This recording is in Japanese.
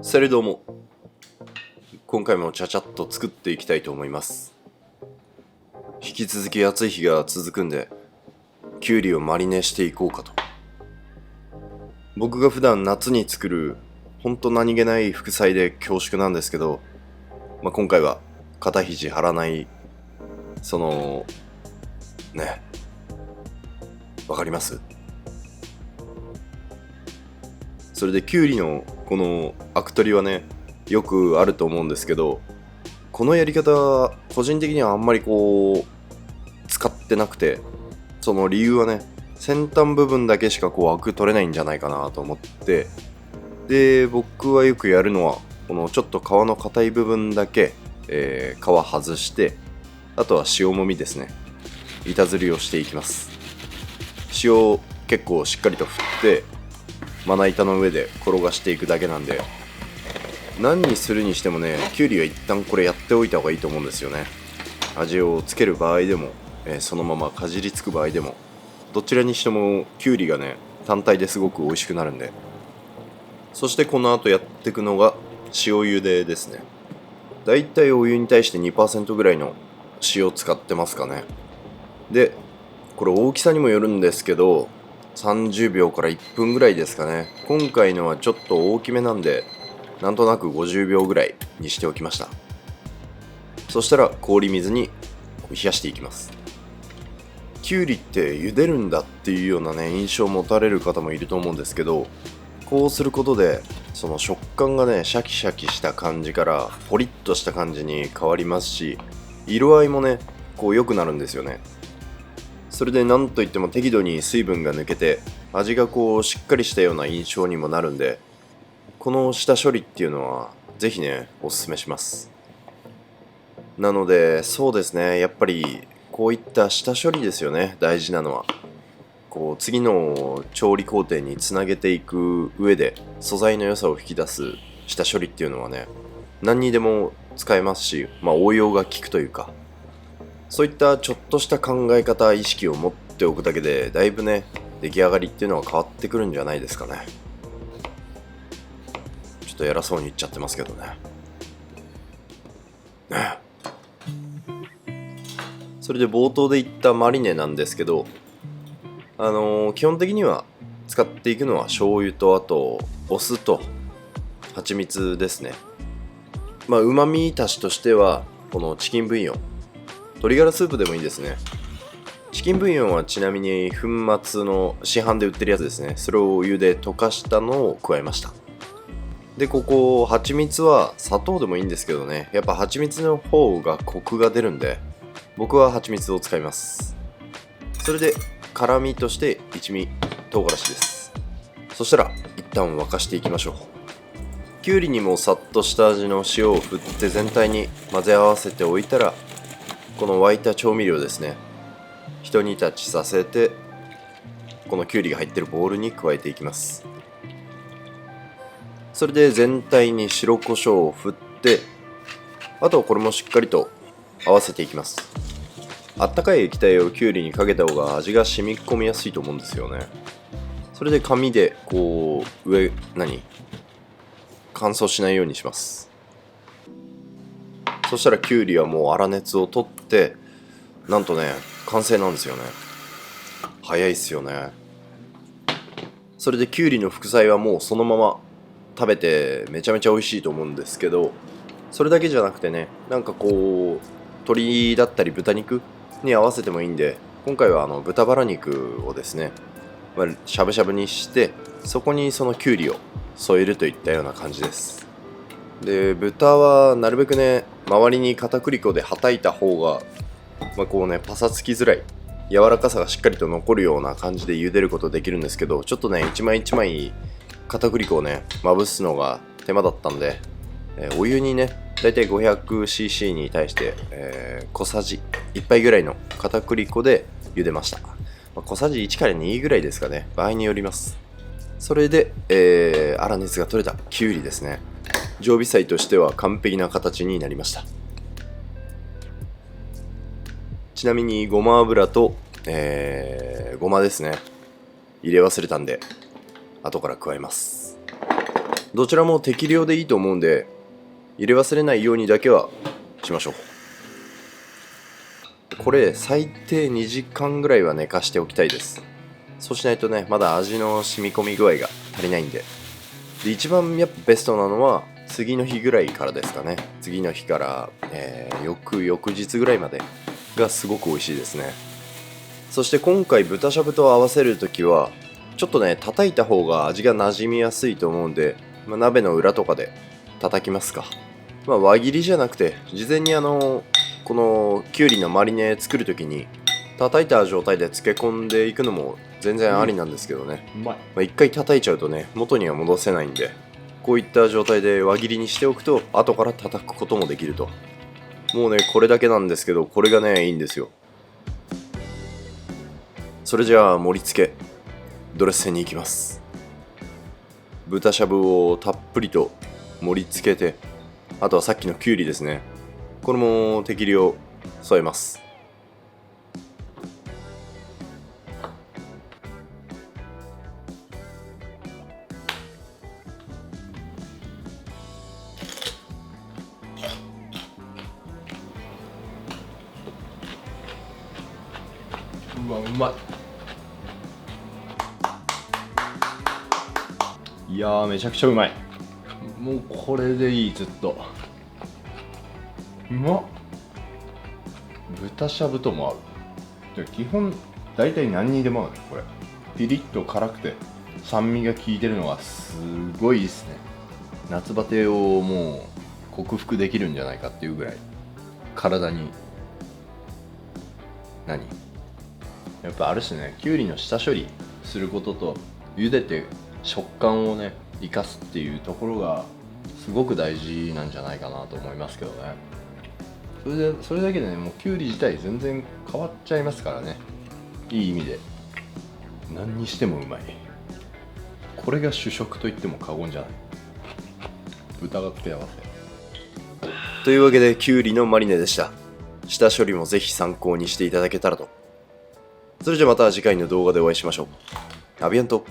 されども、今回もちゃちゃっと作っていきたいと思います。引き続き暑い日が続くんで、きゅうりをマリネしていこうかと。僕が普段夏に作るほんと何気ない副菜で恐縮なんですけど、今回は肩肘張らないね、わかります？それできゅうりのこのアク取りはね、よくあると思うんですけど、このやり方個人的にはあんまり使ってなくて、その理由はね、先端部分だけしかアク取れないんじゃないかなと思って、で僕はよくやるのはこのちょっと皮の硬い部分だけ、皮外して、あとは塩もみですね、板ずりをしていきます。塩結構しっかりと振ってまな板の上で転がしていくだけなんで、何にするにしてもね、きゅうりは一旦これやっておいた方がいいと思うんですよね。味をつける場合でも、そのままかじりつく場合でも、どちらにしてもきゅうりがね、単体ですごく美味しくなるんで。そしてこの後やっていくのが塩茹でですね。だいたいお湯に対して 2% ぐらいの塩使ってますかね。でこれ大きさにもよるんですけど、30秒から1分ぐらいですかね。今回のはちょっと大きめなんで、なんとなく50秒ぐらいにしておきました。そしたら氷水に冷やしていきます。きゅうりって茹でるんだっていうようなね、印象を持たれる方もいると思うんですけど、こうすることでその食感がね、シャキシャキした感じからポリッとした感じに変わりますし、色合いもね、良くなるんですよね。それでなんといっても適度に水分が抜けて、味がしっかりしたような印象にもなるんで、この下処理っていうのはぜひね、おすすめします。なのでそうですね、やっぱりこういった下処理ですよね、大事なのは。次の調理工程につなげていく上で素材の良さを引き出す下処理っていうのはね、何にでも使えますし、応用が効くというか、そういったちょっとした考え方、意識を持っておくだけでだいぶね、出来上がりっていうのは変わってくるんじゃないですかね。ちょっと偉そうに言っちゃってますけどね。それで冒頭で言ったマリネなんですけど、基本的には使っていくのは醤油と、あとお酢と蜂蜜ですね。旨味足しとしてはこのチキンブイヨン、鶏ガラスープでもいいですね。チキンブイヨンはちなみに粉末の市販で売ってるやつですね。それをお湯で溶かしたのを加えました。で蜂蜜は砂糖でもいいんですけどね、やっぱ蜂蜜の方がコクが出るんで、僕は蜂蜜を使います。それで辛味として一味唐辛子です。そしたら一旦沸かしていきましょう。きゅうりにもさっと下味の塩を振って全体に混ぜ合わせておいたら、この沸いた調味料ですね、一煮立ちさせて、このきゅうりが入ってるボウルに加えていきます。それで全体に白胡椒を振って、あとこれもしっかりと合わせていきます。あったかい液体をきゅうりにかけた方が味が染み込みやすいと思うんですよね。それで紙で乾燥しないようにします。そしたらきゅうりはもう粗熱を取って、なんとね、完成なんですよね。早いっすよね。それできゅうりの副菜はもうそのまま食べてめちゃめちゃ美味しいと思うんですけど、それだけじゃなくてね、鶏だったり豚肉に合わせてもいいんで、今回は豚バラ肉をですね、しゃぶしゃぶにして、そこにそのきゅうりを添えるといったような感じです。で豚はなるべくね、周りに片栗粉ではたいた方がパサつきづらい、柔らかさがしっかりと残るような感じで茹でることできるんですけど、ちょっとね、一枚一枚片栗粉をね、まぶすのが手間だったんで、お湯にね、だいたい 500cc に対して、小さじ1杯ぐらいの片栗粉で茹でました。小さじ1から2ぐらいですかね、場合によります。それで、粗熱が取れたきゅうりですね、常備菜としては完璧な形になりました。ちなみにごま油と、ごまですね、入れ忘れたんで後から加えます。どちらも適量でいいと思うんで、入れ忘れないようにだけはしましょう。これ最低2時間ぐらいは寝かしておきたいです。そうしないとね、まだ味の染み込み具合が足りないんで。で、一番やっぱベストなのは次の日ぐらいからですかね。次の日から、翌日ぐらいまでがすごく美味しいですね。そして今回豚しゃぶと合わせるときはちょっとね、叩いた方が味が馴染みやすいと思うんで、鍋の裏とかで叩きますか。輪切りじゃなくて、事前にこのきゅうりのマリネ作るときに叩いた状態で漬け込んでいくのも全然ありなんですけどね。一回叩いちゃうとね、元には戻せないんで、こういった状態で輪切りにしておくと後から叩くこともできると。もうね、これだけなんですけど、これがね、いいんですよ。それじゃあ盛り付けドレッシングに行きます。豚しゃぶをたっぷりと盛り付けて、あとはさっきのきゅうりですね、これも適量添えます。うわ、うまい。いやー、めちゃくちゃうまい。もうこれでいい、ずっと。うまっ。豚しゃぶとも合う。基本大体何にでも合うね、これ。ピリッと辛くて酸味が効いてるのがすごいいいですね。夏バテをもう克服できるんじゃないかっていうぐらい体に。やっぱあるしね、きゅうりの下処理することと茹でて食感をね生かすっていうところがすごく大事なんじゃないかなと思いますけどね。それだけでね、もうきゅうり自体全然変わっちゃいますからね。いい意味で何にしてもうまい。これが主食と言っても過言じゃない。豚が付け合わせというわけで、きゅうりのマリネでした。下処理もぜひ参考にしていただけたらと。それじゃまた次回の動画でお会いしましょう。アビアント。